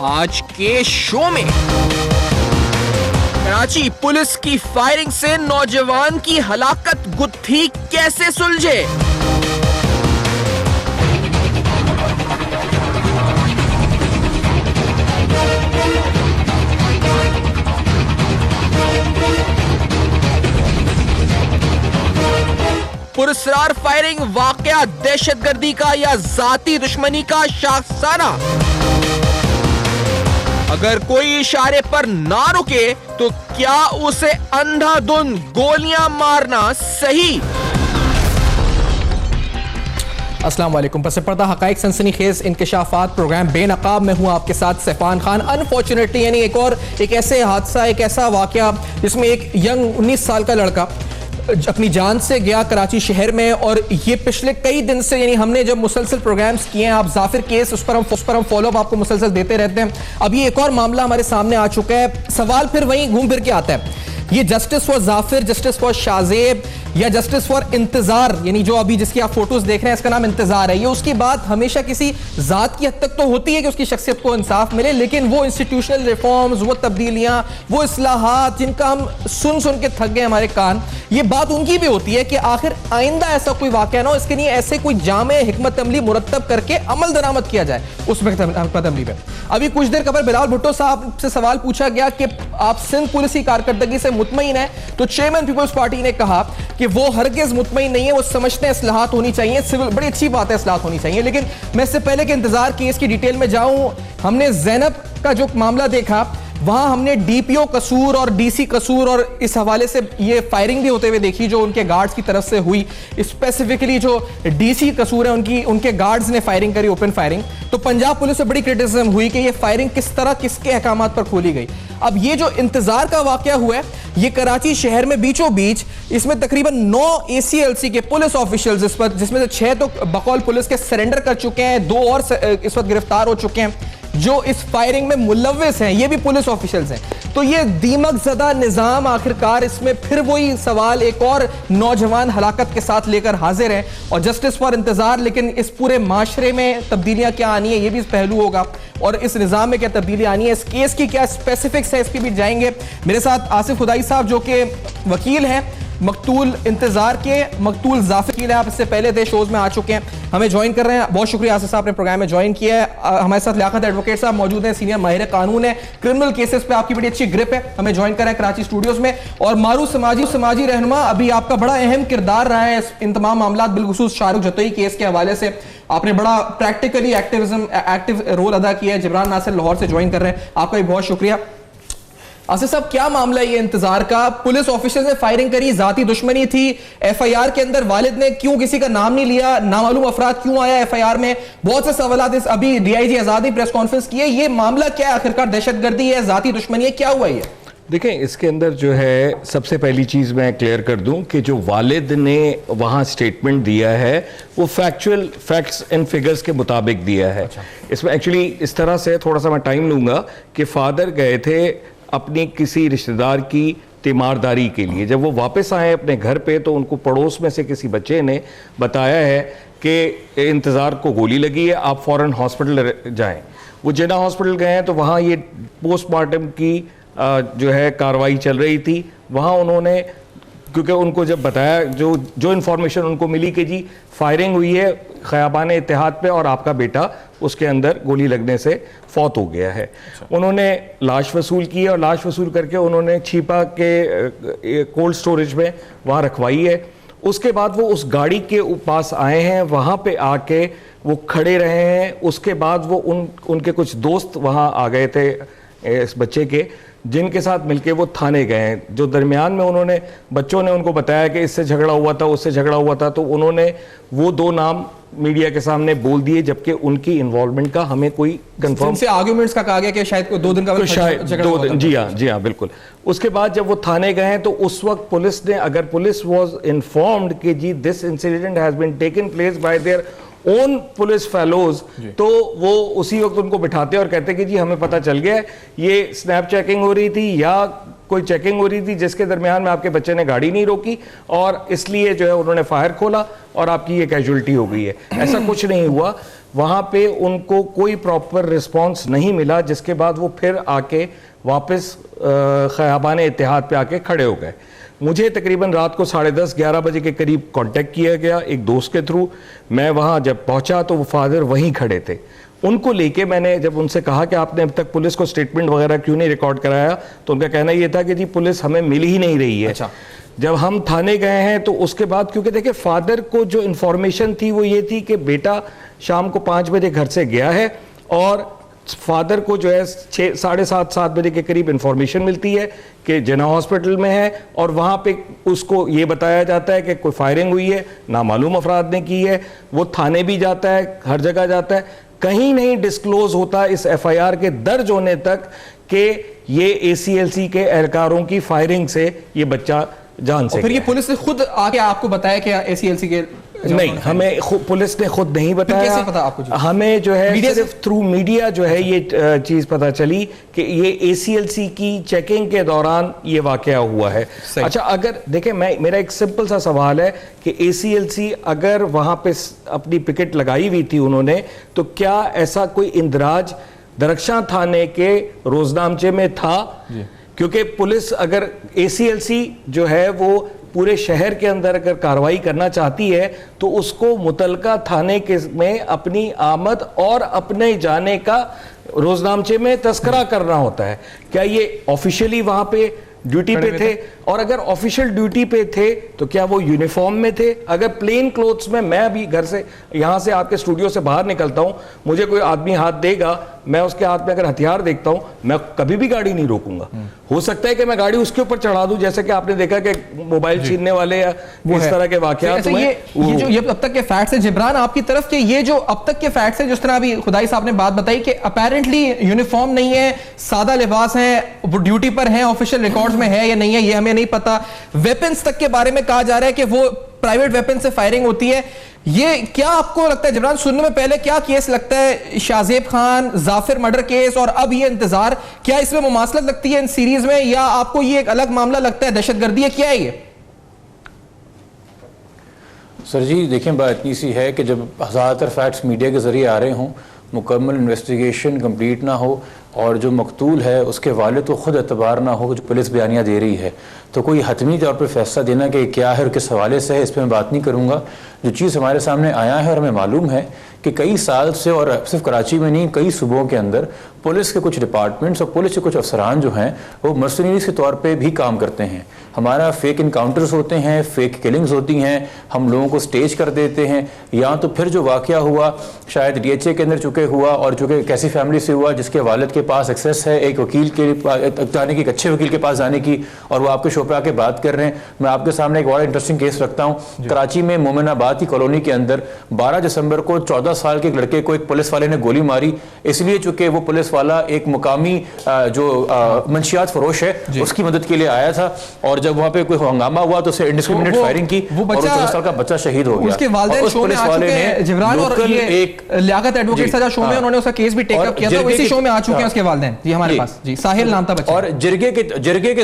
آج کے شو میں کراچی پولیس کی فائرنگ سے نوجوان کی ہلاکت گتھی کیسے سلجھے؟ پراسرار فائرنگ واقعہ دہشت گردی کا یا ذاتی دشمنی کا شاخسانہ؟ اگر کوئی اشارے پر نہ رکے تو کیا اسے اندھا دھند گولیاں مارنا صحیح؟ السلام علیکم. پس پردہ حقائق سنسنی خیز انکشافات پروگرام بے نقاب میں ہوں آپ کے ساتھ سیفان خان. انفارچونیٹلی یعنی ایک ایسے حادثہ، ایک ایسا واقعہ جس میں ایک ینگ 19 سال کا لڑکا اپنی جان سے گیا کراچی شہر میں. اور یہ پچھلے کئی دن سے یعنی ہم نے جب مسلسل پروگرامز کیے ہیں، آپ ظافر کیس اس پر ہم فالو اپ آپ کو مسلسل دیتے رہتے ہیں. اب یہ ایک اور معاملہ ہمارے سامنے آ چکا ہے. سوال پھر وہیں گھوم پھر کے آتا ہے، یہ justice for Zafar, justice for Shahzeb یا جسٹس فار انتظار، یعنی جو ابھی جس کی آپ فوٹوز دیکھ رہے ہیں اس کا نام انتظار ہے. یہ اس کی بات ہمیشہ کسی ذات کی حد تک تو ہوتی ہے کہ اس کی شخصیت کو انصاف ملے، لیکن وہ انسٹیٹیوشنل ریفارمز، وہ تبدیلیاں، وہ اصلاحات جن کا ہم سن کے تھک گئے ہمارے کان، یہ بات ان کی بھی ہوتی ہے کہ آخر آئندہ ایسا کوئی واقعہ نہ ہو، اس کے لیے ایسے کوئی جامع حکمت عملی مرتب کر کے عمل درآمد کیا جائے اس حکمت عملی پہ. ابھی کچھ دیر قبل بلال بھٹو صاحب سے سوال پوچھا گیا کہ آپ سندھ پولیس کی کارکردگی سے مطمئن ہیں، تو چیئرمین پیپلز پارٹی نے کہا کہ وہ ہرگز مطمئن نہیں ہے، وہ سمجھتے ہیں اصلاحات ہونی چاہیے. بڑی اچھی بات ہے، اصلاحات ہونی چاہیے. لیکن میں اس سے پہلے کہ انتظار کیس کی ڈیٹیل میں جاؤں، ہم نے زینب کا جو معاملہ دیکھا، وہاں ہم نے ڈی پی او قصور اور ڈی سی قصور اور اس حوالے سے یہ فائرنگ بھی ہوتے ہوئے دیکھی جو ان کے گارڈز کی طرف سے ہوئی. اسپیسیفکلی جو ڈی سی قصور ہے ان کے گارڈز نے فائرنگ کری، اوپن فائرنگ. تو پنجاب پولیس سے بڑی کرٹیسزم ہوئی کہ یہ فائرنگ کس طرح کس کے احکامات پر کھولی گئی. اب یہ جو انتظار کا واقعہ ہوا ہے یہ کراچی شہر میں بیچوں بیچ، اس میں تقریباً 9 ACLC کے پولیس آفیشلز اس پر، جس میں سے 6 تو بقول پولیس کے سرنڈر کر چکے ہیں، 2 اور اس وقت گرفتار ہو چکے ہیں جو اس فائرنگ میں ملوث ہیں، یہ بھی پولیس آفیشلز ہیں. تو یہ دیمک زدہ نظام آخرکار اس میں پھر وہی سوال ایک اور نوجوان ہلاکت کے ساتھ لے کر حاضر ہے. اور جسٹس فار انتظار، لیکن اس پورے معاشرے میں تبدیلیاں کیا آنی ہے یہ بھی پہلو ہوگا، اور اس نظام میں کیا تبدیلی آنی ہے، اس کیس کی کیا اسپیسیفکس ہے اس کی بھی جائیں گے. میرے ساتھ آصف خدائی صاحب جو کہ وکیل ہیں مقتول انتظار کے، مقتول ظافر کی، آپ اس سے پہلے دے شوز میں آ چکے ہیں، ہمیں جوائن کر رہے ہیں. بہت شکریہ آصف صاحب نے پروگرام میں جوائن کیا ہے. ہمارے ساتھ لیاقت ایڈوکیٹ صاحب موجود ہیں، سینئر ماہر قانون ہے، کرمنل کیسز پہ آپ کی بڑی اچھی گرپ ہے، ہمیں جوائن کر رہے ہیں کراچی اسٹوڈیوز میں. اور معروف سماجی رہنما، ابھی آپ کا بڑا اہم کردار رہا ہے ان تمام معاملات، بالخصوص شاہ رخ جتوئی کیس کے حوالے سے آپ نے بڑا پریکٹیکلی ایکٹیو رول ادا کیا ہے. جبران ناصر لاہور سے جوائن کر رہے ہیں، آپ کا بھی بہت شکریہ. آصف صاحب کیا معاملہ یہ انتظار کا؟ پولیس آفیسر نے فائرنگ کری، ذاتی دشمنی تھی، ایف آئی آر کے اندر والد نے کیوں کسی کا نام نہیں لیا، نامعلوم افراد کیوں آیا ایف آئی آر میں، بہت سے سوالات. ابھی ڈی آئی جی آزاد نے پریس کانفرنس کی ہے، یہ معاملہ کیا ہے آخرکار؟ دہشت گردی ہے، ذاتی دشمنی ہے، کیا ہوا یہ؟ دیکھیں اس کے اندر جو ہے سب سے پہلی چیز میں کلیئر کر دوں کہ جو والد نے وہاں سٹیٹمنٹ دیا ہے وہ فیکچوئل فیکٹس اینڈ فگرز کے مطابق دیا ہے. اس میں ایکچولی اس طرح سے تھوڑا سا میں ٹائم لوں گا کہ فادر گئے تھے اپنی کسی رشتہ دار کی تیمارداری کے لیے. جب وہ واپس آئے اپنے گھر پہ تو ان کو پڑوس میں سے کسی بچے نے بتایا ہے کہ انتظار کو گولی لگی ہے، آپ فوراً ہاسپٹل جائیں. وہ جناح ہاسپٹل گئے ہیں تو وہاں یہ پوسٹ مارٹم کی جو ہے کاروائی چل رہی تھی. وہاں انہوں نے کیونکہ ان کو جب بتایا جو انفارمیشن ان کو ملی کہ جی فائرنگ ہوئی ہے خیابان اتحاد پہ اور آپ کا بیٹا اس کے اندر گولی لگنے سے فوت ہو گیا ہے. انہوں نے لاش وصول کی ہے اور لاش وصول کر کے انہوں نے چھیپا کے کولڈ سٹوریج میں وہاں رکھوائی ہے. اس کے بعد وہ اس گاڑی کے پاس آئے ہیں، وہاں پہ آ کے وہ کھڑے رہے ہیں. اس کے بعد وہ ان کے کچھ دوست وہاں آ گئے تھے اس بچے کے، جن کے ساتھ مل کے وہ تھانے گئے ہیں. جو درمیان میں بچوں نے ان کو بتایا کہ اس سے جھگڑا ہوا تھا، اس سے جھگڑا ہوا تھا، تو انہوں نے وہ 2 نام میڈیا کے سامنے بول دیے، جبکہ ان کی انوالومنٹ کا ہمیں کوئی کنفرم سے آرگیومنٹس کا کہا گیا کہ شاید 2 دن کا جھگڑا ہوا تھا. جی ہاں بالکل. اس کے بعد جب وہ تھانے گئے ہیں تو اس وقت پولیس نے، اگر پولیس واز انفارمڈ کہ جی this incident has been taken place by their own police fellows, تو وہ اسی وقت ان کو بٹھاتے اور کہتے کہ جی ہمیں پتہ چل گیا ہے یہ سنیپ چیکنگ ہو رہی تھی یا کوئی چیکنگ ہو رہی تھی جس کے درمیان میں آپ کے بچے نے گاڑی نہیں روکی اور اس لیے جو ہے انہوں نے فائر کھولا اور آپ کی یہ کیجولٹی ہو گئی ہے. ایسا کچھ نہیں ہوا. وہاں پہ ان کو کوئی پراپر رسپانس نہیں ملا، جس کے بعد وہ پھر آ کے واپس خیابان اتحاد پہ آ کے کھڑے ہو گئے. مجھے تقریباً رات کو 10:30 11 بجے کے قریب کانٹیکٹ کیا گیا ایک دوست کے تھرو. میں وہاں جب پہنچا تو وہ فادر وہیں کھڑے تھے. ان کو لے کے میں نے جب ان سے کہا کہ آپ نے اب تک پولیس کو سٹیٹمنٹ وغیرہ کیوں نہیں ریکارڈ کرایا، تو ان کا کہنا یہ تھا کہ جی پولیس ہمیں مل ہی نہیں رہی ہے. جب ہم تھانے گئے ہیں تو اس کے بعد، کیونکہ دیکھیں فادر کو جو انفارمیشن تھی وہ یہ تھی کہ بیٹا شام کو 5 بجے گھر سے گیا ہے، اور فادر کو جو ہے 7:30 بجے کے قریب انفارمیشن ملتی ہے کہ جنا ہاسپٹل میں ہے، اور وہاں پہ اس کو یہ بتایا جاتا ہے کہ کوئی فائرنگ ہوئی ہے، نامعلوم افراد نے کی ہے. وہ تھانے بھی جاتا ہے، ہر جگہ جاتا ہے، کہیں نہیں ڈسکلوز ہوتا اس ایف آئی آر کے درج ہونے تک کہ یہ اے سی ایل سی کے اہلکاروں کی فائرنگ سے یہ بچہ جان سے. پھر یہ پولیس نے خود آ کے آپ کو بتایا کہ اے سی ایل سی کے؟ نہیں، ہمیں پولیس نے خود نہیں بتایا. کیسے پتا آپ کو؟ ہمیں جو ہے صرف تھرو میڈیا جو ہے یہ چیز پتا چلی کہ یہ اے سی ایل سی کی چیکنگ کے دوران یہ واقعہ ہوا ہے. اچھا، اگر دیکھیں میرا ایک سمپل سا سوال ہے کہ اے سی ایل سی اگر وہاں پہ اپنی پکٹ لگائی ہوئی تھی انہوں نے، تو کیا ایسا کوئی اندراج درخشاں تھانے کے روزنامچے میں تھا؟ کیونکہ پولیس اگر اے سی ایل سی جو ہے وہ پورے شہر کے اندر اگر کارروائی کرنا چاہتی ہے تو اس کو متعلقہ تھانے میں اپنی آمد اور اپنے جانے کا روزنامچے میں تذکرہ کرنا ہوتا ہے. کیا یہ آفیشیلی وہاں پہ ڈیوٹی پہ تھے؟ اور اگر آفیشیل ڈیوٹی پہ تھے تو کیا وہ یونیفارم میں تھے؟ اگر پلین کلوتھس میں ابھی گھر سے یہاں سے آپ کے اسٹوڈیو سے باہر نکلتا ہوں، مجھے کوئی آدمی ہاتھ دے گا، میں اس کے ہاتھ میں اگر ہتھیار دیکھتا ہوں میں کبھی بھی گاڑی نہیں روکوں گا. ہو سکتا ہے کہ میں گاڑی اس کے اوپر چڑھا دوں، جیسے کہ آپ نے دیکھا کہ موبائل چھیننے والے یا اس طرح کے واقعات ہوئے. یہ جو اب تک کے فیکٹس ہیں جبران آپ کی طرف، کہ یہ جو اب تک کے فیکٹس ہیں، جس طرح ابھی خدائی صاحب نے بات بتائی کہ اپیرنٹلی یونیفارم نہیں ہے، سادہ لباس ہیں، وہ ڈیوٹی پر ہیں، آفیشیل ریکارڈز میں ہے یا نہیں ہے یہ ہمیں نہیں پتا. ویپنز تک کے بارے میں کہا جا رہا ہے کہ وہ پرائیویٹ ویپن سے فائرنگ ہوتی ہے. یہ کیا آپ کو لگتا ہے جبران، سننے میں پہلے کیا کیس لگتا ہے شاہزیب خان ظافر مرڈر کیس اور اب یہ انتظار، کیا اس میں مماثلت لگتی ہے ان سیریز میں، یا آپ کو یہ ایک الگ معاملہ لگتا ہے، دہشت گردی ہے، کیا ہے یہ؟ سر جی دیکھیں، بات اتنی سی ہے کہ جب زیادہ تر فیکٹس میڈیا کے ذریعے آ رہے ہوں، مکمل انویسٹیگیشن کمپلیٹ نہ ہو، اور جو مقتول ہے اس کے والد کو خود اعتبار نہ ہو جو پولیس بیانیہ دے رہی ہے، تو کوئی حتمی طور پر فیصلہ دینا کہ کیا ہے اور کس حوالے سے ہے، اس پہ میں بات نہیں کروں گا. جو چیز ہمارے سامنے آیا ہے اور ہمیں معلوم ہے کہ کئی سال سے، اور صرف کراچی میں نہیں کئی صوبوں کے اندر، پولیس کے کچھ ڈپارٹمنٹس اور پولیس کے کچھ افسران جو ہیں وہ مرسنریز کے طور پہ بھی کام کرتے ہیں. ہمارا فیک انکاؤنٹرز ہوتے ہیں، فیک کلنگز ہوتی ہیں، ہم لوگوں کو سٹیج کر دیتے ہیں، یا تو پھر جو واقعہ ہوا شاید ڈی ایچ اے کے اندر چکے ہوا، اور چونکہ ایک ایسی فیملی سے ہوا جس کے والد کے پاس ایکسیس ہے ایک وکیل کے جانے کی، ایک اچھے وکیل کے پاس جانے کی، اور وہ آپ کے شو پہ آ کے بات کر رہے ہیں. میں آپ کے سامنے ایک بڑا انٹرسٹنگ کیس رکھتا ہوں. کراچی میں مومن آباد کی کالونی کے اندر 12 دسمبر کو 14 سال کے ایک لڑکے کو ایک پولیس والے نے گولی ماری، اس لیے چونکہ وہ پولیس والا ایک مقامی جو منشیات فروش ہے اس کی مدد کے لیے آیا تھا، اور جب وہاں پہ کوئی ہنگامہ ہوا تو اسے انڈسکریمنیٹ فائرنگ کی اور 14 سال کا بچہ شہید ہو گیا. اس کے والدین شو میں آ چکے ہیں جبران، اور یہ لیاقت ایڈوکیٹ سجا شو میں انہوں نے اس کا کیس بھی ٹیک اپ کیا تھا، اسی شو میں آ چکے ہیں اس کے والدین. جی ہمارے پاس جی ساحل نام تھا بچہ، اور جرگے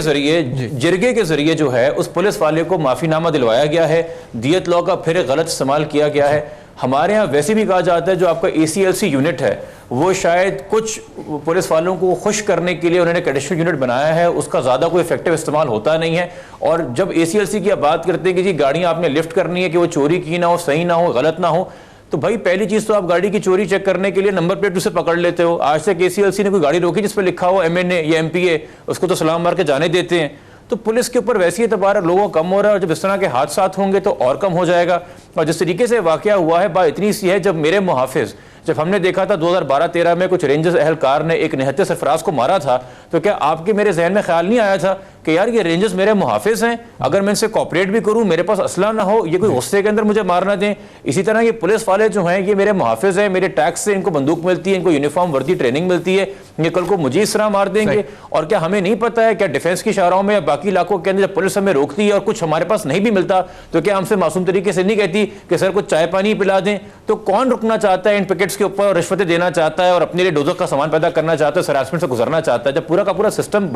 کے ذریعے جو ہے اس پولیس والے کو معافی نامہ دلوایا گیا ہے. دیت لاء کا پھر غلط استعمال کیا گیا ہے. ہمارے ہاں ویسے بھی کہا جاتا ہے جو آپ کا اے سی ایل سی یونٹ ہے وہ شاید کچھ پولیس والوں کو خوش کرنے کے لیے انہوں نے ایڈیشنل یونٹ بنایا ہے، اس کا زیادہ کوئی افیکٹو استعمال ہوتا نہیں ہے. اور جب اے سی ایل سی کی آپ بات کرتے ہیں کہ جی گاڑیاں آپ نے لفٹ کرنی ہے کہ وہ چوری کی نہ ہو، صحیح نہ ہو، غلط نہ ہو، تو بھائی پہلی چیز تو آپ گاڑی کی چوری چیک کرنے کے لیے نمبر پلیٹ اسے پکڑ لیتے ہو. آج تک اے سی ایل سی نے کوئی گاڑی روکی جس پہ لکھا ہو MNA یا MPA، اس کو تو سلام مار کے جانے دیتے ہیں. تو پولیس کے اوپر ویسی اعتبار لوگوں کا کم ہو رہا ہے، اور جب اس طرح کے حادثات ہوں گے تو اور کم ہو جائے گا. اور جس طریقے سے واقعہ ہوا ہے، بات اتنی سی ہے، جب میرے محافظ، جب ہم نے دیکھا تھا 2012-13 میں کچھ رینجرز اہلکار نے ایک نہتے سرفراز کو مارا تھا، تو کیا آپ کے میرے ذہن میں خیال نہیں آیا تھا کہ یار یہ رینجرز میرے محافظ ہیں، اگر میں ان سے کوپریٹ بھی کروں، میرے پاس اسلحہ نہ ہو، یہ کوئی غصے کے اندر مجھے مارنا دیں. اسی طرح یہ پولیس والے جو ہیں یہ میرے محافظ ہیں، میرے ٹیکس سے ان کو بندوق ملتی ہے، ان کو یونیفارم وردی ٹریننگ ملتی ہے، یہ کل کو مجھے اس طرح مار دیں گے. اور کیا ہمیں نہیں پتا ہے کیا ڈیفینس کی شاہراہوں میں یا باقی علاقوں کے اندر جب پولیس ہمیں روکتی ہے اور کچھ ہمارے پاس نہیں بھی ملتا تو کیا ہم سے معصوم طریقے سے نہیں کہتی کہ سر کچھ چائے پانی پلا دیں؟ تو کون رکنا چاہتا ہے ان پکٹس کے اوپر اور رشوتیں دینا چاہتا ہے اور اپنے لیے ڈوزر کا سامان پیدا کرنا چاہتا ہے، ہراسمنٹ سے گزرنا چاہتا ہے؟ جب پورا کا پورا سسٹم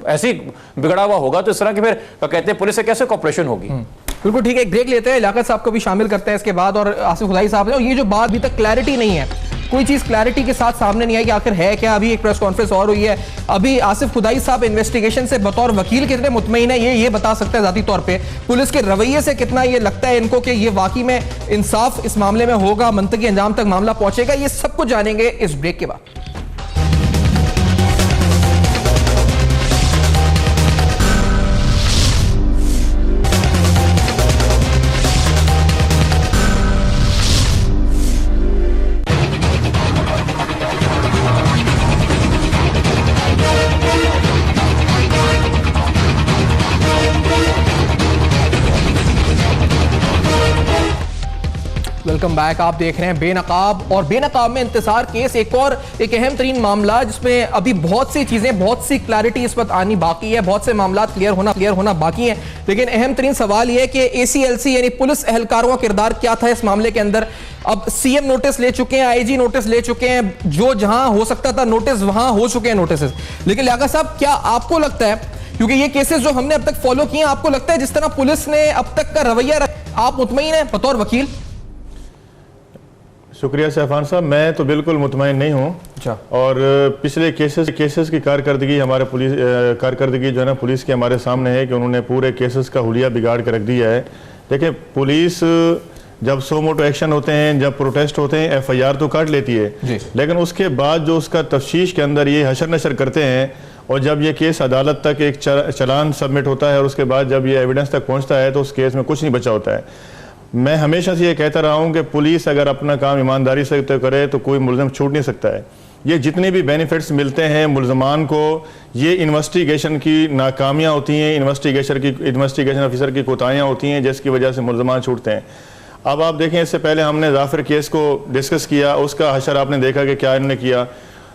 ایسے بگڑا ہوا ہوگا تو اس طرح کے پھر کہتے ہیں پولیس سے کیسے کوپریشن ہوگی؟ بالکل ٹھیک ہے, ایک بریک لیتے ہیں, لیاقت صاحب کو بھی شامل کرتے ہیں اس کے بعد, اور آصف خدائی صاحب نے, اور یہ جو بات ابھی تک کلیئرٹی نہیں ہے, کوئی چیز کلیئرٹی کے ساتھ سامنے نہیں آئی کہ آخر ہے کیا. ابھی ایک پریس کانفرنس اور ہوئی ہے, ابھی آصف خدائی صاحب انویسٹیگیشن سے بطور وکیل کتنے مطمئن ہے یہ بتا سکتا ہے ذاتی طور پہ, پولیس کے رویے سے کتنا یہ لگتا ہے ان کو کہ یہ واقعی میں انصاف اس معاملے میں ہوگا, منطقی انجام تک معاملہ پہنچے گا, یہ سب کچھ جانیں گے اس بریک کے بعد. ویلکم بیک, آپ دیکھ رہے ہیں بے نقاب, اور بے نقاب میں انتصار کیس ایک اور ایک اہم ترین معاملہ جس میں ابھی بہت سی چیزیں, بہت سی کلیئرٹی اس وقت آنی باقی ہے, بہت سے معاملات کلیئر ہونا باقی ہیں, لیکن اہم ترین سوال یہ ہے کہ ACLC یعنی پولیس اہلکاروں کا کردار کیا تھا اس معاملے کے اندر. اب CM نوٹس لے چکے ہیں, IG نوٹس لے چکے ہیں, جو جہاں ہو سکتا تھا نوٹس وہاں ہو چکے ہیں نوٹسز, لیکن لیاقت صاحب کیا آپ کو لگتا ہے, کیونکہ یہ کیسز جو ہم نے اب تک فالو کیے ہیں, آپ کو لگتا ہے جس طرح پولیس نے اب تک کا رویہ آپ مطمئن ہیں بطور وکیل؟ شکریہ سیفان صاحب, میں تو بالکل مطمئن نہیں ہوں. اور پچھلے کیسز کی کارکردگی ہمارے پولیس کارکردگی جو ہے نا پولیس کے ہمارے سامنے ہے کہ انہوں نے پورے کیسز کا حلیہ بگاڑ کے رکھ دیا ہے. دیکھیں, پولیس جب سو موٹو ایکشن ہوتے ہیں, جب پروٹیسٹ ہوتے ہیں, FIR تو کاٹ لیتی ہے, لیکن اس کے بعد جو اس کا تفتیش کے اندر یہ حشر نشر کرتے ہیں, اور جب یہ کیس عدالت تک ایک چلان سبمٹ ہوتا ہے اور اس کے بعد جب یہ ایویڈنس تک پہنچتا ہے تو اس کیس میں کچھ نہیں بچا ہوتا ہے. میں ہمیشہ سے یہ کہتا رہا ہوں کہ پولیس اگر اپنا کام ایمانداری سے کرے تو کوئی ملزم چھوٹ نہیں سکتا ہے. یہ جتنے بھی بینیفٹس ملتے ہیں ملزمان کو, یہ انویسٹیگیشن کی ناکامیاں ہوتی ہیں, انویسٹیگیشن آفیسر کی کوتاہیاں ہوتی ہیں جس کی وجہ سے ملزمان چھوٹتے ہیں. اب آپ دیکھیں, اس سے پہلے ہم نے ظافر کیس کو ڈسکس کیا, اس کا حشر آپ نے دیکھا کہ کیا انہوں نے کیا.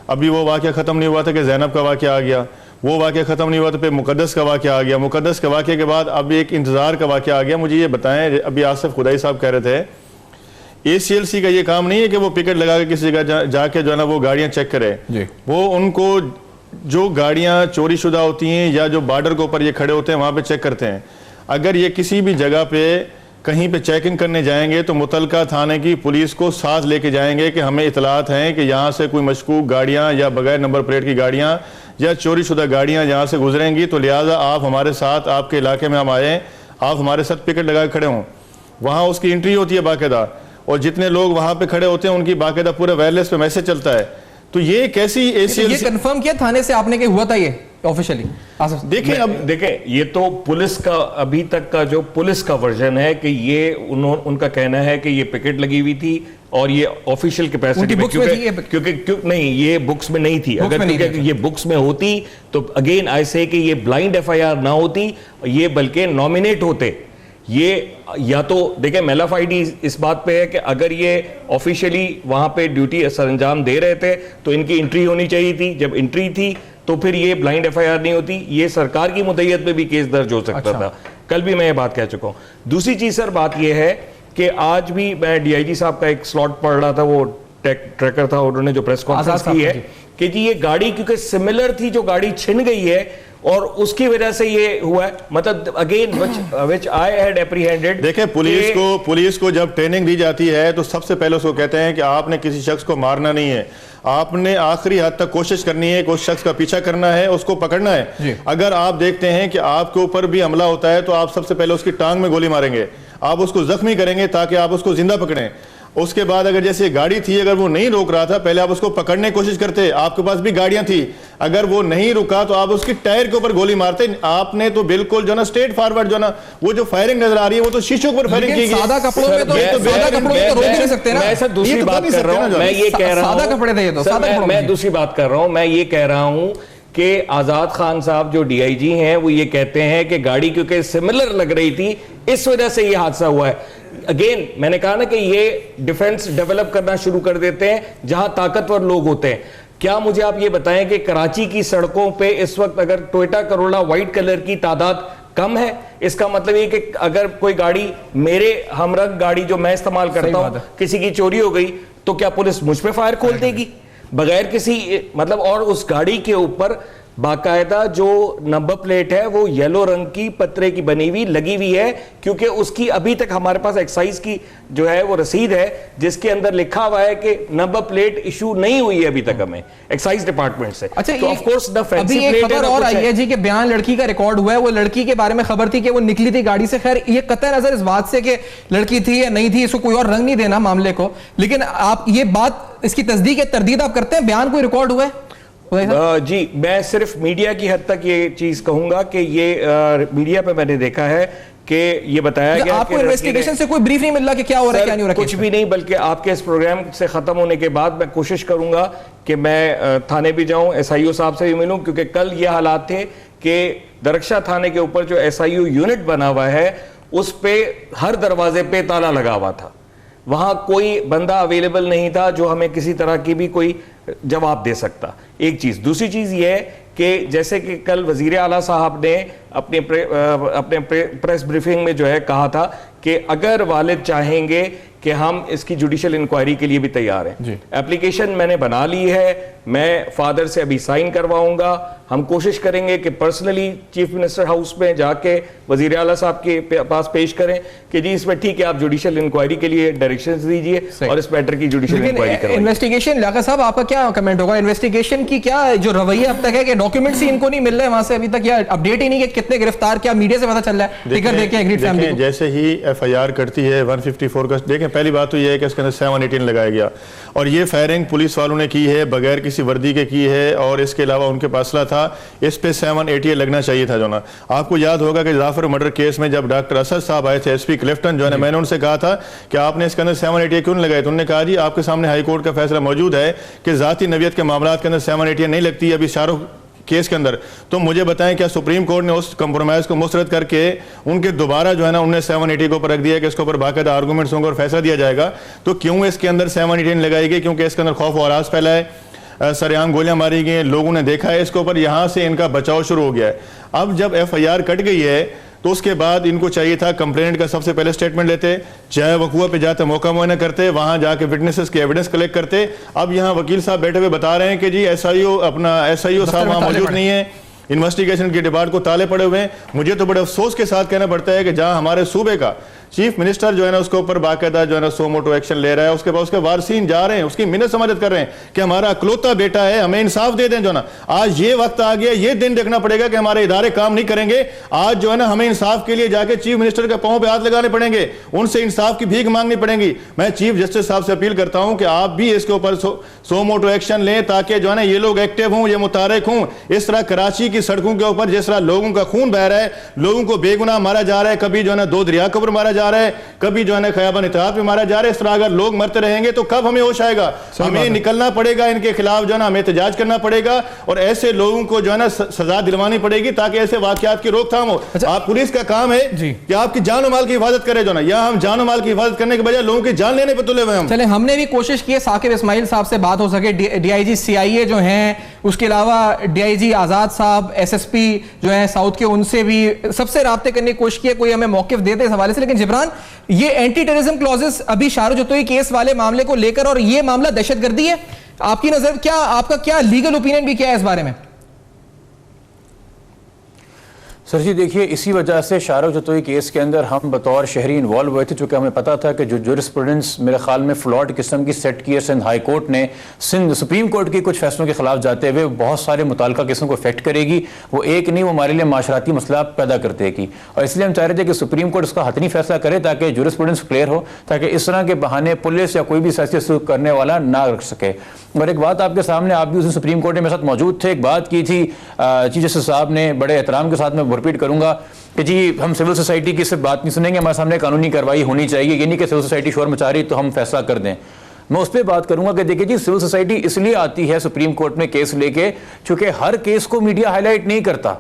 ابھی وہ واقعہ ختم نہیں ہوا تھا کہ زینب کا واقعہ آ گیا, وہ واقعہ ختم نہیں ہوا تو پھر مقدس کا واقعہ آ گیا, مقدس کے واقعے کے بعد اب ایک انتظار کا واقعہ آ گیا. مجھے یہ بتائیں, ابھی آصف خدائی صاحب کہہ رہے تھے ACLC کا یہ کام نہیں ہے کہ وہ پکٹ لگا کے کسی جگہ جا کے جو ہے نا وہ گاڑیاں چیک کرے. وہ ان کو جو گاڑیاں چوری شدہ ہوتی ہیں یا جو بارڈر کے اوپر یہ کھڑے ہوتے ہیں وہاں پہ چیک کرتے ہیں. اگر یہ کسی بھی جگہ پہ کہیں پہ چیکنگ کرنے جائیں گے تو متعلقہ تھانے کی پولیس کو ساتھ لے کے جائیں گے کہ ہمیں اطلاعات ہیں کہ یہاں سے کوئی مشکوک گاڑیاں یا بغیر نمبر پلیٹ کی گاڑیاں یا چوری شدہ گاڑیاں یہاں سے گزریں گی, تو لہٰذا آپ ہمارے ساتھ, آپ کے علاقے میں ہم آئیں, آپ ہمارے ساتھ پکٹ لگا کے کھڑے ہوں. وہاں اس کی انٹری ہوتی ہے باقاعدہ, اور جتنے لوگ وہاں پہ کھڑے ہوتے ہیں ان کی باقاعدہ پورے وائرلیس پہ میسج چلتا ہے. تو یہ کیسی یہ کنفرم کیا تھانے سے آپ نے کہ ہوا تھا یہ آفیشیلی؟ دیکھیں یہ تو پولیس کا ابھی تک کا جو پولیس کا ورژن ہے کہ یہ ان کا کہنا ہے کہ یہ پکٹ لگی ہوئی تھی اور یہ آفیشیل کیپیسٹی میں, کیونکہ نہیں یہ بکس میں نہیں تھی. اگر یہ بکس میں ہوتی تو اگین آئی سے کہ یہ بلائنڈ FIR نہ ہوتی, یہ بلکہ نامینیٹ ہوتے. یہ یا تو دیکھیں میل آف ID اس بات پہ ہے کہ اگر یہ آفیشیلی وہاں پہ ڈیوٹی سر انجام دے رہے تھے تو ان کی انٹری ہونی چاہیے تھی. جب انٹری تھی تو پھر یہ بلائنڈ FIR نہیں ہوتی, یہ سرکار کی مدعیت پہ بھی کیس درج ہو سکتا تھا. کل بھی میں یہ بات کہہ چکا ہوں. دوسری چیز سر بات یہ ہے کہ آج بھی میں DIG صاحب کا ایک سلاٹ پڑھ رہا تھا, وہ ٹریکر تھا, انہوں نے جو پریس کانفرنس کی ہے کہ جی یہ گاڑی کیونکہ سملر تھی جو گاڑی چھن گئی ہے اور اس کی وجہ سے یہ ہوا ہے. مطلب again which I had apprehended. دیکھیں پولیس کو جب ٹریننگ دی جاتی ہے تو سب سے پہلے اس کو کہتے ہیں کہ آپ نے کسی شخص کو مارنا نہیں ہے, آپ نے آخری حد تک کوشش کرنی ہے کہ اس شخص کا پیچھا کرنا ہے, اس کو پکڑنا ہے. اگر آپ دیکھتے ہیں کہ آپ کے اوپر بھی حملہ ہوتا ہے تو آپ سب سے پہلے اس کی ٹانگ میں گولی ماریں گے, آپ اس کو زخمی کریں گے تاکہ آپ اس کو زندہ پکڑیں. اس کے بعد اگر جیسے گاڑی تھی, اگر وہ نہیں روک رہا تھا پہلے آپ اس کو پکڑنے کی کوشش کرتے, آپ کے پاس بھی گاڑیاں تھی, اگر وہ نہیں رکا تو آپ اس کی ٹائر کے اوپر گولی مارتے. آپ نے تو بالکل جو نا اسٹریٹ فارورڈ جو نا وہ جو فائرنگ نظر آ رہی ہے وہ تو شیشوں پر فائرنگ کی گئی. سادہ کپڑوں میں تو روک نہیں سکتے نا. میں سر دوسری بات کر رہا ہوں, میں یہ کہہ رہا ہوں, سادہ کپڑے تھے یہ تو, میں دوسری بات کر رہا ہوں, میں یہ کہہ رہا ہوں کہ آزاد خان صاحب جو DIG ہیں وہ یہ کہتے ہیں کہ گاڑی کیونکہ سملر لگ رہی تھی اس وجہ سے یہ حادثہ ہوا ہے. اگین میں نے کہا نا کہ یہ ڈیفنس ڈیولپ کرنا شروع کر دیتے ہیں جہاں طاقتور لوگ ہوتے ہیں. کیا مجھے آپ یہ بتائیں کہ کراچی کی سڑکوں پہ اس وقت اگر ٹوئٹا کرولا وائٹ کلر کی تعداد کم ہے, اس کا مطلب یہ کہ اگر کوئی گاڑی میرے ہمرنگ گاڑی جو میں استعمال کرتا ہوں کسی کی چوری ہو گئی تو کیا پولیس مجھ پہ فائر کھول دے گی بغیر کسی مطلب, اور اس گاڑی کے اوپر باقاعدہ جو نمبر پلیٹ ہے وہ یلو رنگ کی پترے کی بنی ہوئی لگی ہوئی ہے, کیونکہ اس کی ابھی تک ہمارے پاس ایکسائز کی جو ہے وہ رسید ہے جس کے اندر لکھا ہوا ہے کہ نمبر پلیٹ ایشو نہیں ہوئی ہے ابھی تک ہمیں ایکسائز ڈپارٹمنٹ سے. اچھا, تو آف کورس ابھی ایک خبر اور آئی ہے جی کہ بیان لڑکی کا ریکارڈ ہوا ہے, وہ لڑکی کے بارے میں خبر تھی کہ وہ نکلی تھی گاڑی سے. خیر یہ قطع نظر اس بات سے کہ لڑکی تھی یا نہیں تھی, اس کو کوئی اور رنگ نہیں دینا معاملے کو, لیکن آپ یہ بات اس کی تصدیق یا تردید آپ کرتے ہیں, بیان کوئی ریکارڈ ہوا ہے؟ جی میں صرف میڈیا کی حد تک یہ چیز کہوں گا کہ یہ میڈیا پہ میں نے دیکھا ہے کہ یہ بتایا گیا آپ کو انویسٹیگیشن سے کوئی بریف نہیں مل رہا کہ کیا ہو رہا ہے کیا نہیں ہو رہا؟ کچھ بھی نہیں, بلکہ آپ کے اس پروگرام سے ختم ہونے کے بعد میں کوشش کروں گا کہ میں تھانے بھی جاؤں, ایس آئی او صاحب سے بھی ملوں, کیونکہ کل یہ حالات تھے کہ درخشاں تھانے کے اوپر جو ایس آئی او یونٹ بنا ہوا ہے اس پہ ہر دروازے پہ تالا لگا ہوا تھا, وہاں کوئی بندہ اویلیبل نہیں تھا جو ہمیں کسی طرح کی بھی کوئی جواب دے سکتا. ایک چیز. دوسری چیز یہ ہے کہ جیسے کہ کل وزیر اعلیٰ صاحب نے اپنے پریس بریفنگ میں جو ہے کہا تھا کہ اگر والد چاہیں گے کہ ہم اس کی جوڈیشل انکوائری کے لیے بھی تیار ہیں. اپلیکیشن میں نے بنا لی ہے, میں فادر سے ابھی سائن کرواؤں گا. ہم کوشش کریں گے کہ پرسنلی چیف منسٹر ہاؤس میں جا کے وزیر اعلیٰ صاحب کے پاس پیش کریں کہ جی اس میں ٹھیک ہے آپ جوڈیشل انکوائری کے لیے ڈائریکشنز دیجئے اور اس میٹر کی جوڈیشل انکوائری کروائیں. انویسٹیگیشن لیاقت صاحب آپ کا کیا کمنٹ ہوگا؟ انویسٹیگیشن کی کیا جو رویہ اب تک ہے کہ ڈاکیومنٹس ہی ان کو نہیں مل رہے وہاں سے ابھی تک, یا اپڈیٹ ہی نہیں کہ کتنے گرفتار, کیا میڈیا سے پتہ چل رہا ہے؟ ٹکٹ دے کے ایگریڈ فیملی کو جیسے ہی ایف آئی آر کرتی ہے 154 کا, دیکھیں پہلی بات تو یہ ہے کہ اس کے اندر 718 لگایا گیا اور یہ فائرنگ پولیس والوں نے کی ہے بغیر کسی وردی کے کی ہے, اور اس کے علاوہ ان کے پاس اسلحہ تھا, اس پہ 788 لگنا چاہیے تھا. جو نا آپ کو یاد ہوگا کہ ظافر مرڈر کیس میں جب ڈاکٹر اسد صاحب آئے تھے ایس پی کلفٹن جو ہے, میں نے ان سے کہا تھا کہ آپ نے اس کے اندر 788 کیوں نہیں لگائے, تو انہوں نے کہا جی آپ کے سامنے ہائی کورٹ کا فیصلہ موجود ہے کہ ذاتی نوعیت کے معاملات کے اندر 788 نہیں لگتی ہے ابھی شاہ رخ کیس کے اندر. تو مجھے بتائیں کیا سپریم کورٹ نے اس کمپرومائز کو مسترد کر کے ان کے دوبارہ جو ہے نا انہوں نے 780 کو اوپر رکھ دیا کہ اس کے اوپر باقاعدہ آرگومنٹس ہوں گے اور فیصلہ دیا جائے گا, تو کیوں اس کے اندر 718 لگائی گئی؟ کیونکہ اس کے اندر خوف و ہراس پھیلا ہے, سریعام گولیاں ماری گئی ہیں, لوگوں نے دیکھا ہے اس کے اوپر, یہاں سے ان کا بچاؤ شروع ہو گیا ہے. اب جب ایف آئی آر کٹ گئی ہے تو اس کے بعد ان کو چاہیے تھا کمپلینٹ کا سب سے پہلے سٹیٹمنٹ لیتے, جائے وقوع پہ جاتے موقع معائنہ کرتے, وہاں جا کے وٹنسز کی ایویڈنس کلیکٹ کرتے. اب یہاں وکیل صاحب بیٹھے ہوئے بتا رہے ہیں کہ جی ایس آئی او صاحب وہاں موجود نہیں ہے, انویسٹیگیشن کی ڈپارٹ کو تالے پڑے ہوئے ہیں. مجھے تو بڑے افسوس کے ساتھ کہنا پڑتا ہے کہ جہاں ہمارے صوبے کا چیف منسٹر جو ہے نا اس کے اوپر باقاعدہ جو ہے نا سو موٹو ایکشن لے رہا ہے, اس کے بعد اس کے وارثین جا رہے ہیں, اس کی منت سماجت کر رہے ہیں کہ ہمارا اکلوتا بیٹا ہے, ہمیں انصاف دے دیں. جو نا آج یہ وقت آ گیا, یہ دن دیکھنا پڑے گا کہ ہمارے ادارے کام نہیں کریں گے. آج جو ہے نا ہمیں انصاف کے لیے جا کے چیف منسٹر کے پاؤں پہ ہاتھ لگانے پڑیں گے, ان سے انصاف کی بھیک مانگنی پڑیں گی. میں چیف جسٹس صاحب سے اپیل کرتا ہوں کہ آپ بھی اس کے اوپر سو موٹو ایکشن لیں تاکہ جو ہے نا یہ لوگ ایکٹیو ہوں, یہ متحرک ہوں. اس طرح کراچی کی سڑکوں کے اوپر جس طرح لوگوں کا خون بہ رہا ہے, لوگوں کو بے گناہ مارا جا رہا ہے, کبھی جو ہے نا دو دریا قبر مارا جا رہا ہے, کبھی جو ہے نا خیابان اتحاد میں مارا جا رہا ہے, اس طرح اگر لوگ مرتے رہیں گے تو کب ہمیں ہوش آئے گا؟ ہمیں نکلنا پڑے گا, ان کے خلاف جو ہے نا ہمیں احتجاج کرنا پڑے گا اور ایسے لوگوں کو جو ہے نا سزا دلوانی پڑے گی تاکہ ایسے واقعات کی روک تھام ہو. آپ پولیس کا کام ہے کہ آپ کی جان و مال کی حفاظت کرے, جو نا یہاں ہم جان و مال کی حفاظت کرنے کے بجائے لوگوں کی جان لینے پہ تلے ہوئے. چلیں ہم نے بھی کوشش کی ہے ثاقب اسماعیل صاحب سے بات ہو سکے, ڈی آئی جی سی آئی اے جو ہیں, اس کے علاوہ ڈی آئی جی آزاد صاحب ایس ایس پی جو ہیں ساؤتھ کے, ان سے بھی سب سے رابطے کرنے کی کوشش کی ہے, کوئی ہمیں موقف دے دے اس حوالے سے. لیکن جبران یہ اینٹی ٹیررزم کلوزز ابھی شارو جتوئی کیس والے معاملے کو لے کر, اور یہ معاملہ دہشت گردی ہے, آپ کی نظر کیا, آپ کا کیا لیگل اوپینین بھی کیا ہے اس بارے میں؟ سر جی دیکھیے, اسی وجہ سے شارو جتوئی کیس کے اندر ہم بطور شہری انوالو ہوئے تھے, چونکہ ہمیں پتا تھا کہ جو جورسپروڈنس میرے خیال میں فلاٹ قسم کی سیٹ کی ہے سندھ ہائی کورٹ نے, سندھ سپریم کورٹ کے کچھ فیصلوں کے خلاف جاتے ہوئے بہت سارے متعلقہ قسم کو افیکٹ کرے گی. وہ ایک نہیں, وہ ہمارے لیے معاشرتی مسئلہ پیدا کرتے گی, اور اس لیے ہم چاہ رہے تھے کہ سپریم کورٹ اس کا حتمی فیصلہ کرے تاکہ جورسپروڈنس کلیئر ہو, تاکہ اس طرح کے بہانے پولیس یا کوئی بھی سیاسی سلوک کرنے والا نہ رکھ سکے. اور ایک بات آپ کے سامنے, آپ بھی اس دن سپریم کورٹ میں میرے ساتھ موجود تھے, ایک بات کی تھی چیف جسٹس صاحب نے بڑے احترام کے ساتھ, میں ریپیٹ کروں گا کہ جی ہم سول سوسائٹی کی صرف بات نہیں سنیں گے, ہمارے سامنے قانونی کارروائی ہونی چاہیے, یہ نہیں کہ سول سوسائٹی شور مچا رہی تو ہم فیصلہ کر دیں. میں اس پہ بات کروں گا کہ دیکھیں جی سول سوسائٹی اس لیے آتی ہے سپریم کورٹ میں کیس لے کے چونکہ ہر کیس کو میڈیا ہائی لائٹ نہیں کرتا.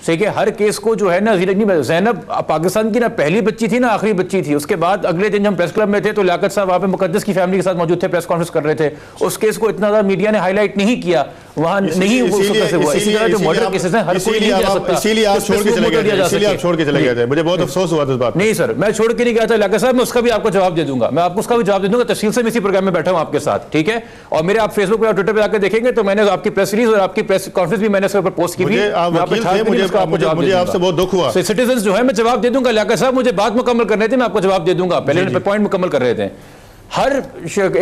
صحیح کہ ہر کیس کو جو ہے نا, زینب پاکستان کی نہ پہلی بچی تھی نہ آخری بچی تھی. اس کے بعد اگلے دن ہم پریس کلب میں تھے تو لیاقت صاحب وہاں پہ مقدس کی فیملی کے ساتھ موجود تھے, پریس کانفرنس کر رہے تھے. اس کیس کو اتنا زیادہ میڈیا نے ہائی لائٹ نہیں کیا, وہاں نہیں ہوا. اسی طرح جو مرڈر کیسز ہیں ہر کوئی نہیں جا سکتا, اسی لیے آپ چھوڑ کے چلے گئے تھے. مجھے بہت افسوس ہوا اس بات. نہیں سر, میں چھوڑ کے نہیں گیا تھا لیاقت صاحب, میں اس کا بھی آپ کو جواب دے دوں گا, میں آپ کو اس کا بھی جواب دے دوں گا تفصیل سے. میں اسی پروگرام میں بیٹھا ہوں آپ کے ساتھ, ٹھیک ہے. اور میرے آپ فیس بک پہ اور ٹویٹر پہ آ کے دیکھیں گے تو میں نے آپ کی پریس ریلیز اور آپ کی پریس کانفرنس بھی میں نے اس پر پوسٹ کی تھی. مجھے آپ سے بہت دکھ ہوا. سٹیزنز جو ہے میں جواب دے دوں گا لیاقت صاحب, مجھے بات مکمل کرنے تھے, میں آپ کو جواب دے دوں گا. پہلے پوائنٹ مکمل کر رہے تھے. ہر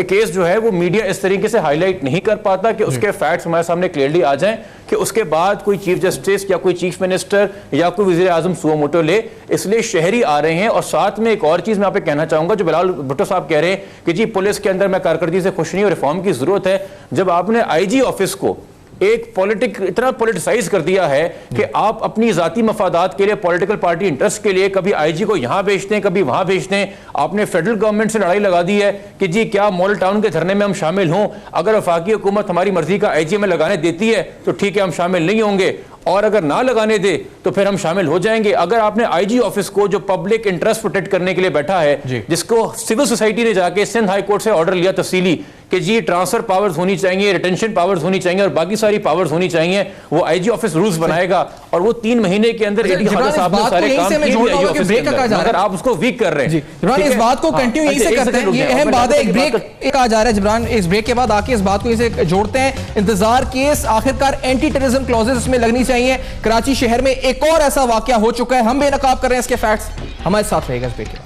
کیس جو ہے وہ میڈیا اس طریقے سے ہائی لائٹ نہیں کر پاتا کہ اس کے فیکٹس ہمارے سامنے کلیئرلی آ جائیں کہ اس کے بعد کوئی چیف جسٹس یا کوئی چیف منسٹر یا کوئی وزیر اعظم سو موٹو لے. اس لیے شہری آ رہے ہیں. اور ساتھ میں ایک اور چیز میں آپ پہ کہنا چاہوں گا, جو بلال بھٹو صاحب کہہ رہے ہیں کہ جی پولیس کے اندر میں کارکردگی سے خوش نہیں ہوں, ریفارم کی ضرورت ہے. جب آپ نے آئی جی آفس کو ایک اتنا پولیٹیسائز کر دیا ہے کہ آپ اپنی ذاتی مفادات کے لیے, پولیٹیکل پارٹی انٹرسٹ کے لیے کبھی آئی جی کو یہاں بھیجتے ہیں, کبھی وہاں بھیجتے ہیں. آپ نے فیڈرل گورنمنٹ سے لڑائی لگا دی ہے کہ جی کیا ماڈل ٹاؤن کے دھرنے میں ہم شامل ہوں, اگر وفاقی حکومت ہماری مرضی کا آئی جی ہمیں لگانے دیتی ہے تو ٹھیک ہے ہم شامل نہیں ہوں گے, اور اگر نہ لگانے دے تو پھر ہم شامل ہو جائیں گے. اگر آپ نے آئی جی آفس کو جو پبلک انٹرسٹ پروٹیکٹ کرنے کے لیے بیٹھا ہے, جس کو سول سوسائٹی نے جا کے سندھ ہائی کورٹ سے آرڈر لیا تفصیلی کہ جی ٹرانسفر پاورز ہونی چاہیے, ریٹینشن پاورز ہونی چاہیے اور باقی ساری پاورز ہونی چاہیے, وہ آئی جی آفس رولز بنائے گا اور وہ 3 مہینے کے اندر سارے کام اگر آپ اس کو ویک کر رہے ہیں. جبران اس بات کو کنٹینیو یہی سے کرتے ہیں, یہ اہم بات ہے. ایک بریک آ جا رہا ہے جبران, اس بریک کے بعد آ کے اس بات کو اسے جوڑتے ہیں. انتظار کیس آخرکار اینٹی ٹیررزم کلوزز اس میں لگنی چاہیے. کراچی شہر میں ایک اور ایسا واقعہ ہو چکا ہے, ہم بے نقاب کر رہے ہیں اس کے فیکٹس. ہمارے ساتھ رہے گا اس بریک کے بعد.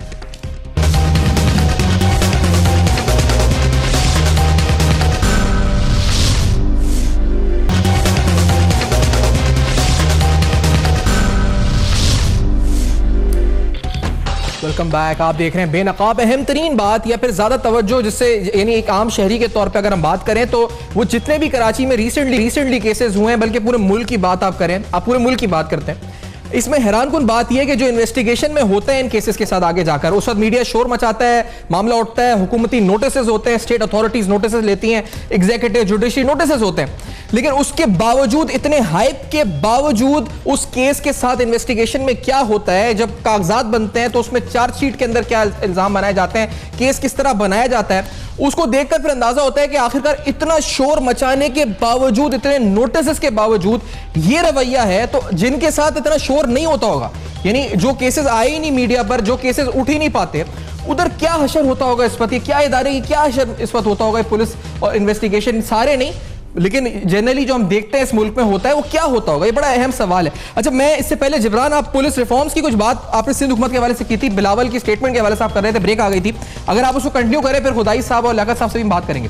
Welcome back. آپ دیکھ رہے ہیں بے نقاب. اہم ترین بات یا پھر زیادہ توجہ جس سے یعنی ایک عام شہری کے طور پہ اگر ہم بات کریں تو وہ جتنے بھی کراچی میں ریسنٹلی کیسز ہوئے ہیں, بلکہ پورے ملک کی بات آپ کریں, آپ پورے ملک کی بات کرتے ہیں, اس میں حیران کن بات یہ ہے کہ جو انویسٹیگیشن میں ہوتا ہے ان کیسز کے ساتھ آگے جا کر, اس وقت میڈیا شور مچاتا ہے, معاملہ اٹھتا ہے, حکومتی نوٹسز ہوتے ہیں, اسٹیٹ اتھارٹیز نوٹسز لیتی ہیں, ایگزیکٹو جوڈیشری نوٹسز ہوتے ہیں, لیکن اس کے باوجود, اتنے ہائپ کے باوجود اس کیس کے ساتھ انویسٹیگیشن میں کیا ہوتا ہے, جب کاغذات بنتے ہیں تو اس میں چارج شیٹ کے اندر کیا الزام بنائے جاتے ہیں, کیس کس طرح بنایا جاتا ہے, اس کو دیکھ کر پھر اندازہ ہوتا ہے کہ آخرکار اتنا شور مچانے کے باوجود, اتنے نوٹسز کے باوجود یہ رویہ ہے, تو جن کے ساتھ اتنا شور نہیں ہوتا ہوگا, یعنی جو کیسز آئے ہی نہیں میڈیا پر, جو کیسز اٹھ ہی نہیں پاتے, ادھر کیا حشر ہوتا ہوگا اس وقت, کیا ادارے کی کیا حشر اس وقت ہوتا ہوگا, پولیس اور انویسٹیگیشن سارے نہیں لیکن جنرلی جو ہم دیکھتے ہیں اس ملک میں ہوتا ہے, وہ کیا ہوتا ہوگا, یہ بڑا اہم سوال ہے. اچھا میں اس سے پہلے جبران, آپ پولیس ریفارمز کی کچھ بات آپ نے سندھ حکومت کے حوالے سے کی تھی, بلاول کی سٹیٹمنٹ کے حوالے سے آپ کر رہے تھے, بریک آ گئی تھی, اگر آپ اس کو کنٹینیو کریں پھر خدائی صاحب اور لیاقت صاحب سے بھی بات کریں گے.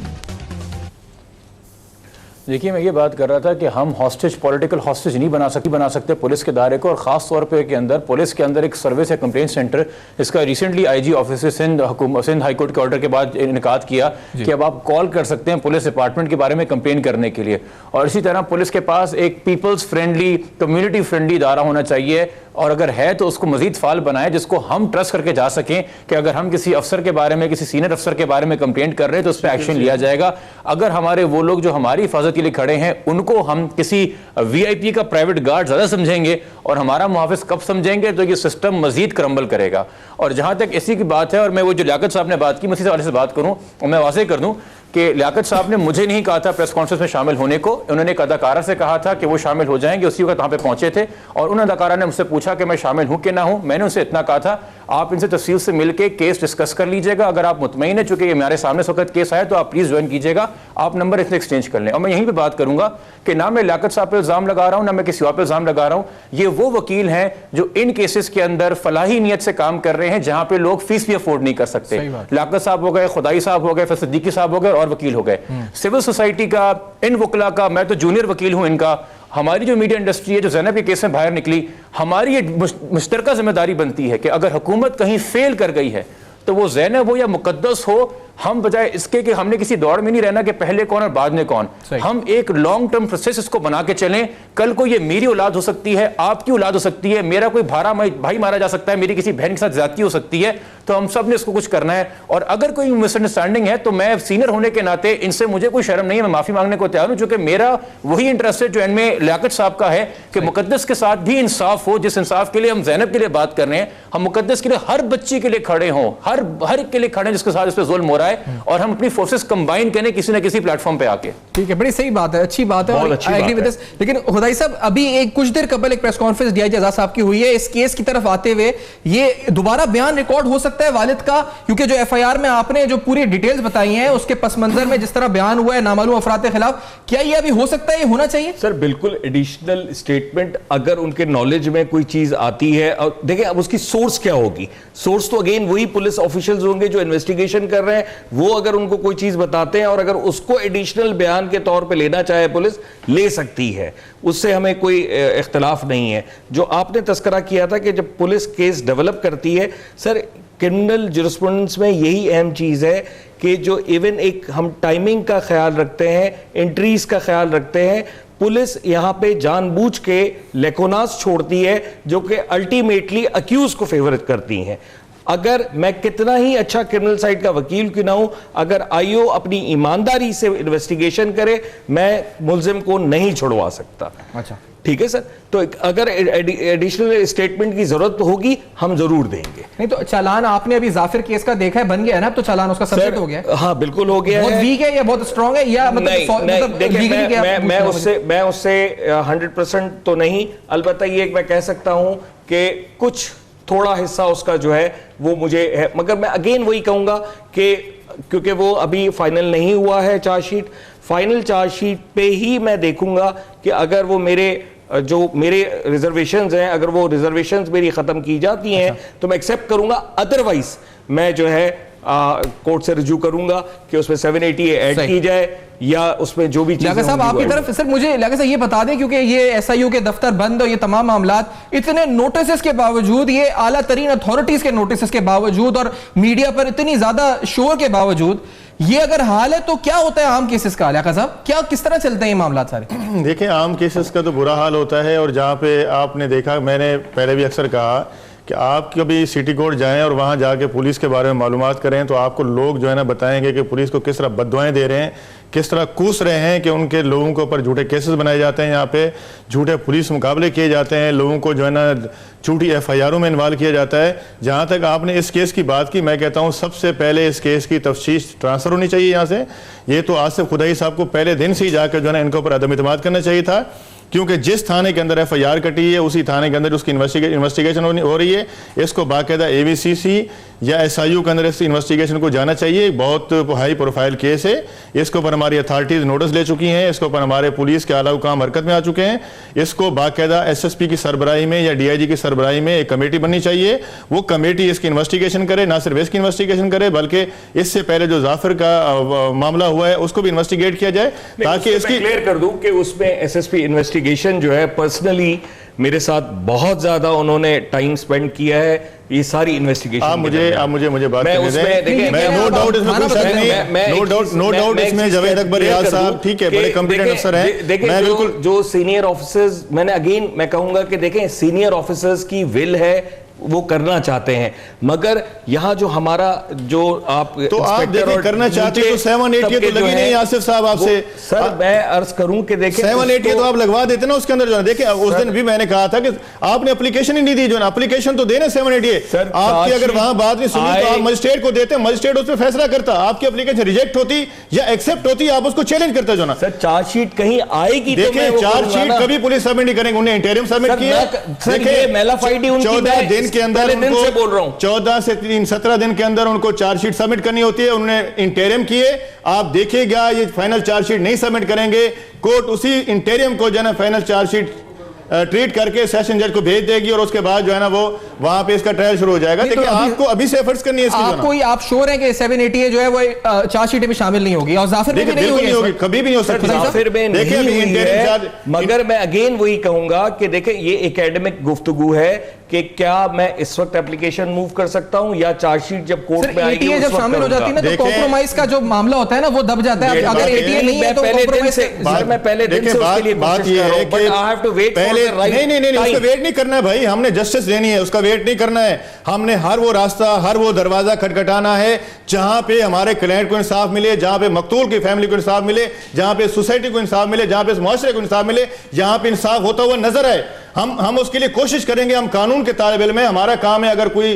دیکھیے میں یہ بات کر رہا تھا کہ ہم ہاسٹیج, پولیٹیکل ہاسٹیج نہیں بنا سکتے پولیس کے دائرے کو, اور خاص طور پہ کے اندر پولیس کے اندر ایک سروس یا کمپلینٹ سینٹر اس کا ریسنٹلی آئی جی آفس سے سندھ ہائی کورٹ کے آرڈر کے بعد انعقاد کیا کہ اب آپ کال کر سکتے ہیں پولیس ڈپارٹمنٹ کے بارے میں کمپلین کرنے کے لیے. اور اسی طرح پولیس کے پاس ایک پیپلز فرینڈلی, کمیونٹی فرینڈلی ادارہ ہونا چاہیے, اور اگر ہے تو اس کو مزید فعال بنائے جس کو ہم ٹرسٹ کر کے جا سکیں کہ اگر ہم کسی افسر کے بارے میں, کسی سینئر افسر کے بارے میں کمپلینٹ کر رہے ہیں تو اس پہ ایکشن لیا جائے گا. اگر ہمارے وہ لوگ جو ہماری حفاظت کے لیے کھڑے ہیں ان کو ہم کسی وی آئی پی کا پرائیویٹ گارڈ زیادہ سمجھیں گے اور ہمارا محافظ کب سمجھیں گے, تو یہ سسٹم مزید کرمبل کرے گا. اور جہاں تک اسی کی بات ہے, اور میں وہ جو لیاقت صاحب نے بات کی, میں اسی حوالے سے بات کروں اور میں واضح کر دوں کہ لیاقت صاحب نے مجھے نہیں کہا تھا پریس کانفرنس میں شامل ہونے کو, انہوں نے ایک اداکارہ سے کہا تھا کہ وہ شامل ہو جائیں گے, اسی وقت وہاں پہ پہنچے تھے, اور ان اداکارہ نے مجھ سے پوچھا کہ میں شامل ہوں کہ نہ ہوں. میں نے ان سے اتنا کہا تھا آپ ان سے تفصیل سے مل کے کیس ڈسکس کر لیجیے گا, اگر آپ مطمئن ہیں چونکہ یہ ہمارے سامنے اس وقت کیس آیا تو آپ پلیز جوائن کیجیے گا, آپ نمبر اتنے ایکسچینج کر لیں. اور میں یہیں پہ بات کروں گا کہ نہ میں لیاقت صاحب پہ الزام لگا رہا ہوں, نہ میں کسی اور پہ الزام لگا رہا ہوں, یہ وہ وکیل ہیں جو ان کیسز کے اندر فلاحی نیت سے کام کر رہے ہیں جہاں پہ لوگ فیس بھی افورڈ نہیں کر سکتے. لیاقت صاحب ہو گئے, خدائی صاحب ہو گئے, فیصل صدیقی صاحب ہو گئے اور وکیل ہو گئے. سول سوسائٹی کا, ان وکلا کا, میں تو جونیئر وکیل ہوں ان کا, ہماری جو میڈیا انڈسٹری ہے جو زینب کے کیس میں باہر نکلی, ہماری یہ مشترکہ ذمہ داری بنتی ہے کہ اگر حکومت کہیں فیل کر گئی ہے تو وہ زینب ہو یا مقدس ہو, ہم بجائے اس کے کہ ہم نے کسی دوڑ میں نہیں رہنا کہ پہلے کون اور بعد میں کون, ہم ایک لانگ ٹرم پروسیس اس کو بنا کے چلیں. کل کو یہ میری اولاد ہو سکتی ہے, آپ کی اولاد ہو سکتی ہے, میرا کوئی بھائی مارا جا سکتا ہے, میری کسی بہن کے ساتھ زیادتی ہو سکتی ہے, تو ہم سب نے اس کو کچھ کرنا ہے. اور اگر کوئی مس انڈرسٹینڈنگ ہے تو میں سینئر ہونے کے ناطے ان سے مجھے کوئی شرم نہیں ہے, میں معافی مانگنے کو تیار ہوں, چونکہ میرا وہی انٹرسٹ ہے جو ان میں لیاقت صاحب کا ہے کہ مقدس کے ساتھ بھی انصاف ہو, جس انصاف کے لیے ہم زینب کے لیے بات کر رہے ہیں, ہم مقدس کے لیے ہر بچی کے لیے کھڑے ہوں, ہر کے لیے کھڑے ہیں جس کے ساتھ اس پہ ظلم ہو رہا ہے. آئے اور ہم اپنی فورسز کمبائن کریں کسی نہ کسی پلیٹ فارم پہ آ کے. ٹھیک ہے, بڑی صحیح بات ہے, اچھی بات ہے. لیکن خدائی صاحب ابھی کچھ دیر قبل ایک پریس کانفرنس ڈی آئی جی اعزاز صاحب کی ہوئی ہے, اس کیس کی طرف آتے ہوئے یہ دوبارہ بیان ریکارڈ ہو سکتا ہے والد کا, کیونکہ جو ایف آئی آر میں آپ نے جو پوری ڈیٹیلز بتائی ہیں اس کے پس منظر میں جس طرح بیان ہوا ہے نامعلوم افراد کے خلاف, کیا یہ ابھی ہو سکتا ہے, یہ ہونا چاہیے؟ سر بالکل ایڈیشنل اسٹیٹمنٹ اگر ان کے نالج میں کوئی چیز آتی ہے, اور دیکھیں اب اس کی سورس کیا ہوگی, سورس تو اگین وہی پولیس آفیشلز ہوں گے جو انویسٹیگیشن کر رہے ہیں, وہ اگر ان کو کوئی چیز بتاتے ہیں اور اگر اس کو ایڈیشنل بیان کے طور پہ لینا چاہے پولیس لے سکتی ہے, اس سے ہمیں کوئی اختلاف نہیں ہے. جو آپ نے تذکرہ کیا تھا کہ جب پولیس کیس ڈیولپ کرتی ہے, سر کرمنل جورسپروڈنس میں یہی اہم چیز ہے کہ جو ایون ایک ہم ٹائمنگ کا خیال رکھتے ہیں, انٹریز کا خیال رکھتے ہیں, پولیس یہاں پہ جان بوجھ کے لیکوناس چھوڑتی ہے جو کہ الٹیمیٹلی اکیوز کو فیور کرتی ہیں. اگر میں کتنا ہی اچھا کرمنل سائٹ کا وکیل کیوں نہ ہوں, اگر آئی او اپنی ایمانداری سے انویسٹیگیشن کرے, میں ملزم کو نہیں چھڑوا سکتا. اچھا ٹھیک ہے سر, تو اگر ایڈیشنل اسٹیٹمنٹ کی ضرورت ہوگی ہم ضرور دیں گے. نہیں تو چالان آپ نے ابھی ظافر کیس کا دیکھا ہے, بن گیا ہے نا, تو چالان اس کا سبمٹ ہو گیا ہے؟ ہاں بالکل ہو گیا ہے. بہت ویک ہے یا بہت اسٹرانگ ہے, یا میں اس سے 100% تو نہیں, البتہ یہ میں کہہ سکتا ہوں کہ کچھ تھوڑا حصہ اس کا جو ہے وہ مجھے ہے, مگر میں اگین وہی کہوں گا کہ کیونکہ وہ ابھی فائنل نہیں ہوا ہے charge sheet, final charge sheet پہ ہی میں دیکھوں گا کہ اگر وہ میرے ریزرویشنز ہیں, اگر وہ ریزرویشنز میری ختم کی جاتی ہیں تو میں ایکسیپٹ کروں گا, ادروائز میں جو ہے کورٹ سے رجوع کروں گا کہ اس میں 780 ایڈ کی جائے یا اس میں جو بھی چیزیں. لیاقت صاحب آپ کی طرف سر مجھے لیاقت صاحب یہ بتا دیں, کیونکہ یہ ایس آئی یو کے دفتر بند اور یہ تمام معاملات اتنے نوٹسز کے باوجود, یہ اعلیٰ ترین اتھارٹیز کے نوٹسز کے باوجود اور میڈیا پر اتنی زیادہ شور کے باوجود, یہ اگر حال ہے تو کیا ہوتا ہے عام کیسز کا لیاقت صاحب, کیا کس طرح چلتے ہیں یہ معاملات سارے؟ دیکھیں عام کیسز کا تو برا حال ہوتا ہے, اور جہاں پہ آپ نے دیکھا, میں نے پہلے بھی اکثر کہا کہ آپ کبھی سٹی کورٹ جائیں اور وہاں جا کے پولیس کے بارے میں معلومات کریں تو آپ کو لوگ جو ہے نا بتائیں گے کہ پولیس کو کس طرح بددعائیں دے رہے ہیں, کس طرح کوس رہے ہیں کہ ان کے لوگوں کے اوپر جھوٹے کیسز بنائے جاتے ہیں, یہاں پہ جھوٹے پولیس مقابلے کیے جاتے ہیں, لوگوں کو جو ہے نا جھوٹی ایف آئی آروں میں انوالو کیا جاتا ہے. جہاں تک آپ نے اس کیس کی بات کی, میں کہتا ہوں سب سے پہلے اس کیس کی تفتیش ٹرانسفر ہونی چاہیے یہاں سے. یہ تو آصف خدائی صاحب کو پہلے دن سے ہی جا کر جو ہے نا ان کے اوپر عدم اعتماد کرنا چاہیے تھا, کیونکہ جس تھانے کے اندر ایف آئی آر کٹی ہے اسی تھانے کے اندر اس کی انویسٹیگیشن ہو رہی ہے. اس کو باقاعدہ اے وی سی سی یا ایس آئی یو کے اندر اس انویسٹیگیشن کو جانا چاہیے. بہت ہائی پروفائل کیس ہے, اس کے اوپر ہماری اتھارٹیز نوٹس لے چکی ہیں, اس کے اوپر ہمارے پولیس کے اعلیٰ حکام حرکت میں آ چکے ہیں. اس کو باقاعدہ ایس ایس پی کی سربراہی میں یا ڈی آئی جی کی سربراہی میں ایک کمیٹی بننی چاہیے. وہ کمیٹی اس کی انویسٹیگیشن کرے, نہ صرف اس کی انویسٹیگیشن کرے بلکہ اس سے پہلے جو ظافر کا معاملہ ہوا ہے اس کو بھی انویسٹیگیٹ کیا جائے, تاکہ اس کی کلیئر کر دوں کہ اس میں ایس ایس پی انویسٹیگیشن جو ہے پرسنلی میرے ساتھ بہت زیادہ انہوں نے ٹائم سپینڈ کیا ہے. یہ ساری انویسٹیگیشن آپ مجھے بات کرنے دیں. میں نو ڈاؤٹ اس میں کوئی شک نہیں, نو ڈاؤٹ اس میں جاوید اکبر ریاض صاحب ٹھیک ہے بڑے کمپیٹنٹ افسر ہیں. میں بالکل جو سینئر آفیسرز, میں نے اگین میں کہوں گا کہ دیکھیں سینئر آفیسرز کی ول ہے, وہ کرنا چاہتے ہیں, مگر یہاں جو ہمارا جو آپ تو آپ دیکھیں کرنا چاہتے تو 780 تو لگی نہیں آصف صاحب آپ سے. سر میں عرض کروں کہ دیکھیں 780 تو آپ لگوا دیتے نا اس کے اندر جو ہے. دیکھیں اس دن بھی میں نے کہا تھا کہ آپ نے اپلیکیشن ہی نہیں دی, جو ہے اپلیکیشن تو دینا 780. آپ کی اگر وہاں بات نہیں سنی تو آپ مجسٹریٹ کو دیتے, مجسٹریٹ اس پہ فیصلہ کرتا, آپ کی اپلیکیشن ریجیکٹ ہوتی یا ایکسپٹ ہوتی, آپ اس کو چیلنج کرتے جو نا. سر چارج شیٹ کہیں آئے گی, دیکھیں چارج شیٹ کبھی پولیس سبمٹ نہیں کریں گے, انہیں انٹریم سبمٹ کیا. دیکھیں 14 دن کے اندر 14 سے 17 دن کے اندر ان کو چارج شیٹ سبمٹ کرنی ہوتی ہے, انہوں نے انٹریم کیے. آپ دیکھیں گا یہ فائنل چارج شیٹ نہیں سبمٹ کریں گے, کورٹ اسی انٹریم کو جو ہے نا فائنل چارج شیٹ ٹریٹ کر کے سیشن جج کو بھیج دے گی, اور اس کے بعد جو ہے نا وہ وہاں پہ اس کا ٹرائل شروع ہو جائے گا. دیکھیں آپ کو ابھی سے ایفرٹس کرنی ہے اس کی. آپ شور ہیں کہ 780 جو ہے وہ چارج شیٹ میں شامل نہیں ہوگی, اور ظافر میں بھی نہیں ہوگی, کبھی بھی نہیں ہو سکتی. ظافر میں نہیں ہوئی ہے, مگر میں اگین وہی کہوں گا کہ دیکھیں یہ ایکیڈمک گفتگو ہے کہ کیا میں اس وقت اپلیکیشن موو کر سکتا ہوں یا چارج شیٹ جب کورٹ میں آئے گی جب شامل ہو جاتی ہے نا تو کمپرومائز کا جو معاملہ ہوتا ہے نا وہ دب جاتا ہے. اگر ATA نہیں ہے تو کمپرومائز میں پہلے دن سے اس کے لیے بات یہ ہے کہ نہیں اس کا ویٹ نہیں کرنا ہے بھائی, ہم نے جسٹس لینی ہے, اس کا ویٹ نہیں کرنا ہے. ہم نے ہر وہ راستہ, ہر وہ دروازہ کھٹکھٹانا ہے جہاں پہ ہمارے کلائنٹ کو انصاف ملے, جہاں پہ مقتول کی فیملی کو انصاف ملے, جہاں پہ سوسائٹی کو انصاف ملے, جہاں پہ معاشرے کو انصاف ملے, جہاں پہ انصاف ہوتا ہوا نظر آئے. ہم اس کے لیے کوشش کریں گے. ہم قانون کے طالب علم ہیں, ہمارا کام ہے اگر کوئی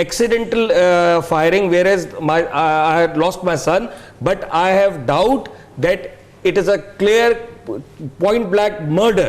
accidental firing whereas I had lost my son, but I have doubt that it is a clear point blank murder.